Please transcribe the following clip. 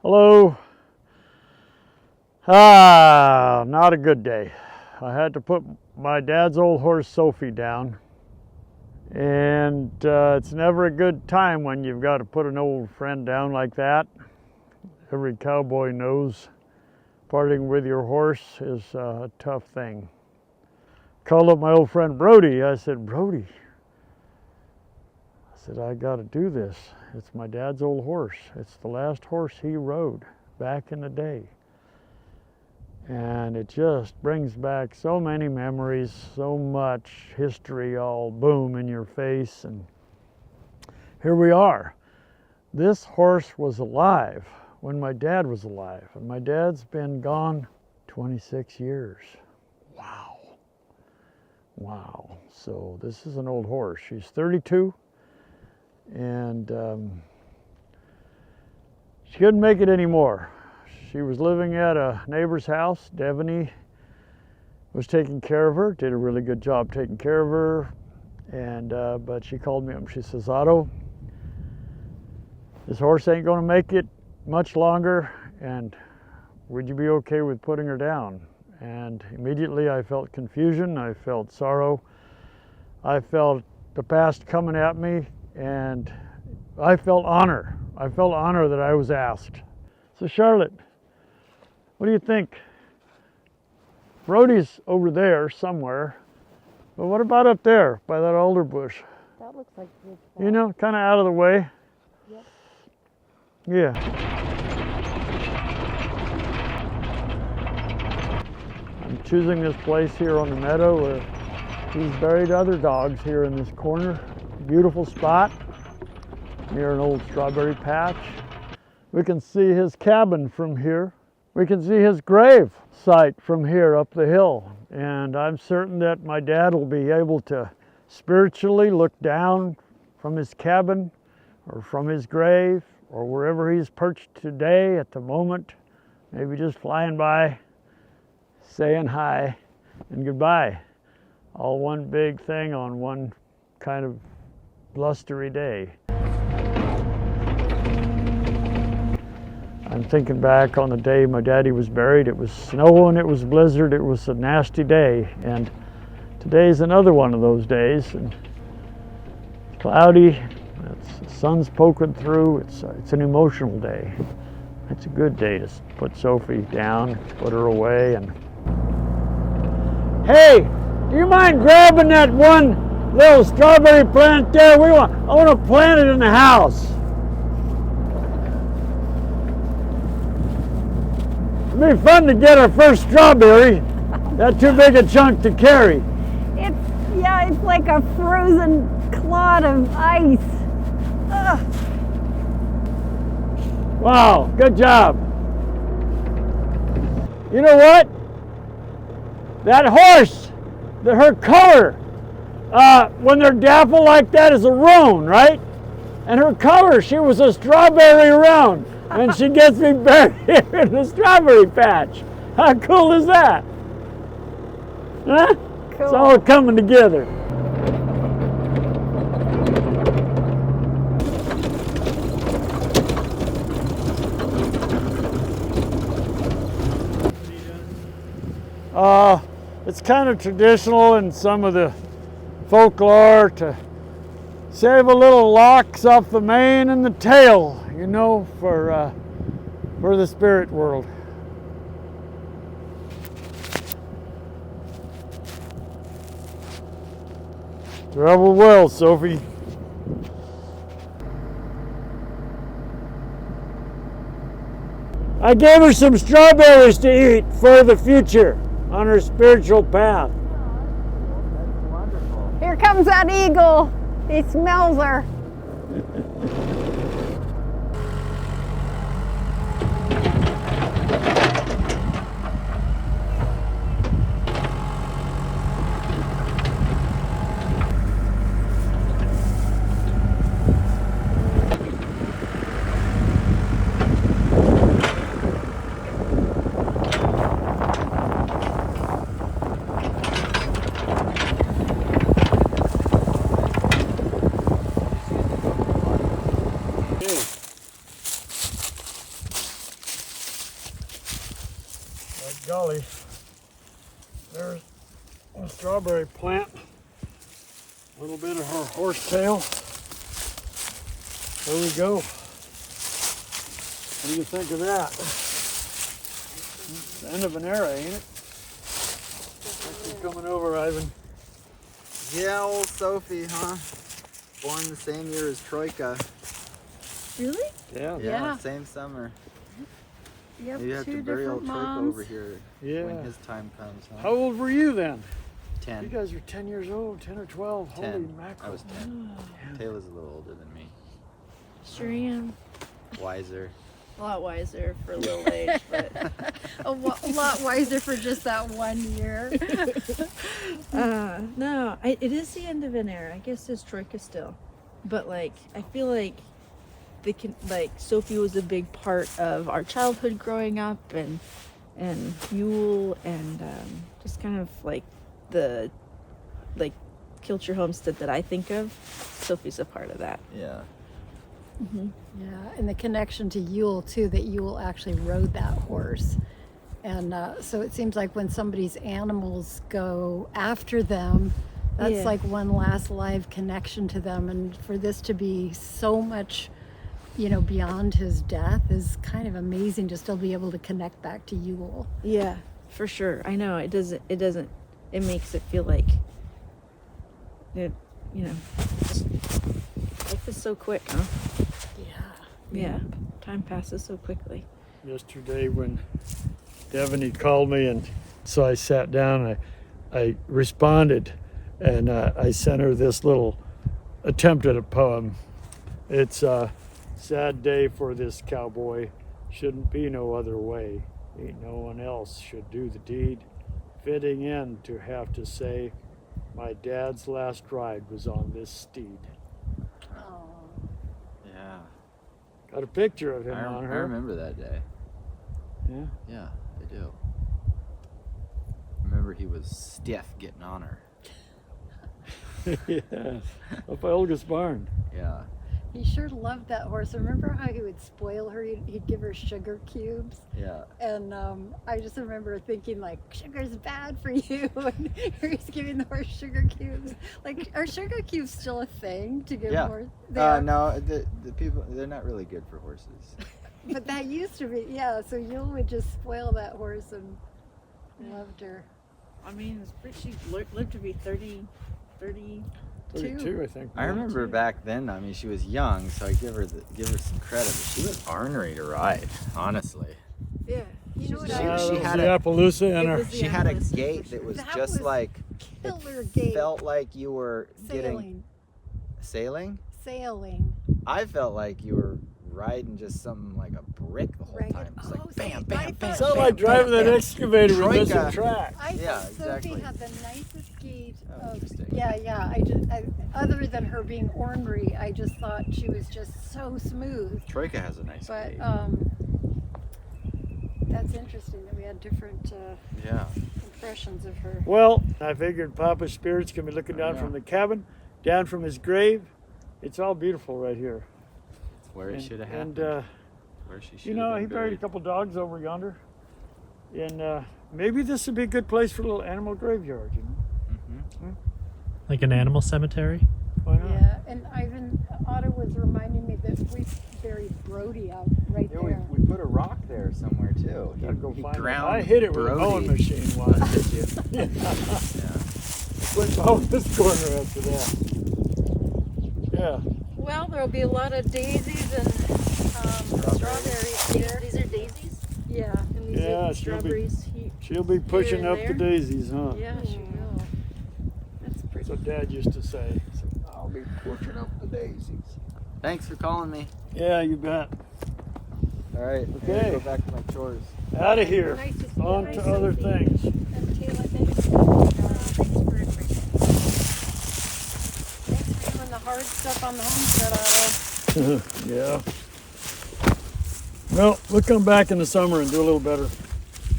Hello. Not a good day. I had to put my dad's old horse Sophie down, and it's never a good time when you've got to put an old friend down like that. Every cowboy knows parting with your horse is a tough thing. Called up my old friend Brody. I said, Brody, I got to do this. It's my dad's old horse. It's the last horse he rode back in the day. And it just brings back so many memories, so much history all boom in your face. And here we are. This horse was alive when my dad was alive. And my dad's been gone 26 years. Wow. Wow. So this is an old horse. She's 32. And she couldn't make it anymore. She was living at a neighbor's house. Devaney was taking care of her, did a really good job taking care of her. And but she called me up and she says, Otto, this horse ain't gonna make it much longer, and would you be okay with putting her down? And immediately I felt confusion, I felt sorrow, I felt the past coming at me, and I felt honor. I felt honor that I was asked. So Charlotte, what do you think? Brody's over there somewhere, but what about up there by that alder bush? That looks like a good spot. You know, kind of out of the way. Yep. Yeah. I'm choosing this place here on the meadow where he's buried other dogs here in this corner. Beautiful spot near an old strawberry patch. We can see his cabin from here. We can see his grave site from here up the hill. And I'm certain that my dad will be able to spiritually look down from his cabin or from his grave or wherever he's perched today at the moment, maybe just flying by, saying hi and goodbye. All one big thing on one kind of blustery day. I'm thinking back on the day my daddy was buried. It was snowing, it was blizzard, it was a nasty day. And today's another one of those days. And it's cloudy, the sun's poking through. It's an emotional day. It's a good day to put Sophie down, put her away. And hey, do you mind grabbing that one little strawberry plant there? I want to plant it in the house. It'd be fun to get our first strawberry. That's too big a chunk to carry. It's like a frozen clod of ice. Ugh. Wow, good job. You know what? That horse, her color, when they're dapple like that, is a roan, right? And her color, she was a strawberry roan. And she gets me buried here in the strawberry patch. How cool is that? Huh? Cool. It's all coming together. It's kind of traditional in some of the folklore to shave a little locks off the mane and the tail, you know, for the spirit world. Travel well, Sophie. I gave her some strawberries to eat for the future on her spiritual path. That's wonderful. Here comes that eagle. He smells her. By golly, there's a strawberry plant. A little bit of her horsetail. There we go. What do you think of that? It's the end of an era, ain't it? Thanks for coming over, Ivan. Yeah, old Sophie, huh? Born the same year as Troika. Really? Yeah. Yeah. Same summer. Yep, You have to two bury old different Troika moms. over here Yeah. when his time comes, huh? How old were you then? 10. You guys are 10 years old, 10 or 12. 10. Holy mackerel. I was 10. Taylor's a little older than me. Sure am. Wiser. A lot wiser for a little age, but a lot wiser for just that 1 year. No, it is the end of an era. I guess it's Troika still, but like I feel like Sophie was a big part of our childhood growing up, and Yule, and just kind of like the Kilcher Homestead that I think of. Sophie's a part of that. Yeah. Yeah, and the connection to Yule too, that Yule actually rode that horse. And so it seems like when somebody's animals go after them, that's Yeah. like one last live connection to them. And for this to be so much, beyond his death is kind of amazing to still be able to connect back to Yule. Yeah, for sure. I know it makes it feel like it, just life is so quick, huh? Yeah, time passes so quickly. Yesterday when Devaney called me, and so I sat down, I responded, and I sent her this little attempt at a poem. It's a sad day for this cowboy, shouldn't be no other way. Ain't no one else should do the deed. Fitting in to have to say, my dad's last ride was on this steed. Yeah. Got a picture of him I on her. remember that day. Yeah. Yeah, I do. Remember he was stiff getting on her. Yeah, up by Olga's barn. Yeah. He sure loved that horse. Remember how he would spoil her? He'd give her sugar cubes. Yeah. And I just remember thinking, like, sugar's bad for you. And he's giving the horse sugar cubes. Like, are sugar cubes still a thing to give Yeah. horse? They are? No, the people, they're not really good for horses. But that used to be, yeah. So Yule would just spoil that horse and loved her. I mean, she lived to be 32. 32, I think. I remember back then, I mean, she was young, so I give her some credit, but she was ornery to ride, honestly. Yeah. You know what She- I she the had a- Appaloosa in It her. was the She had a Appaloosa gait for that was That just was like, killer it gait. felt like you were Sailing. sailing? Sailing. I felt like you were riding just something like a brick the whole Ragged- time. It's oh, like see, bam, I bam, bam. thought- Sound bam, like driving bam, that bam. excavator with missing Troika. track. I Yeah, thought exactly. Sophie had the nicest gait. Oh, interesting. Yeah. Other than her being ornery, I just thought she was just so smooth. Troika has a nice But gait. that's interesting that we had different Yeah. impressions of her. Well, I figured Papa's spirits can be looking down Yeah. from the cabin, down from his grave. It's all beautiful right here. It's where it should have And, happened. Where she should you know, have he been buried a couple dogs over yonder. And maybe this would be a good place for a little animal graveyard, you know? Like an animal cemetery? Why not? Yeah, and Otto was reminding me that we buried Brody out right Yeah, there. we put a rock there somewhere too. Gotta go he find it. ground I hit it with a Brody. mowing machine once. Did you? Yeah. Yeah. Went down this corner after that. Yeah. Well, there'll be a lot of daisies and strawberries here. These are daisies? Yeah. And these Yeah, are she'll be- strawberries. She'll be pushing and up the there? daisies, huh? Yeah, she will. That's pretty. That's what Dad used to say. He said, I'll be pushing up the daisies. Thanks for calling me. Yeah, you bet. All right. I gotta Okay. Go back to my chores. Out of here. Nice to see you. On Hi, to other Sophie. things. And Taylor, thanks for doing the hard stuff on the homestead, Otto. Yeah. Well, we'll come back in the summer and do a little better.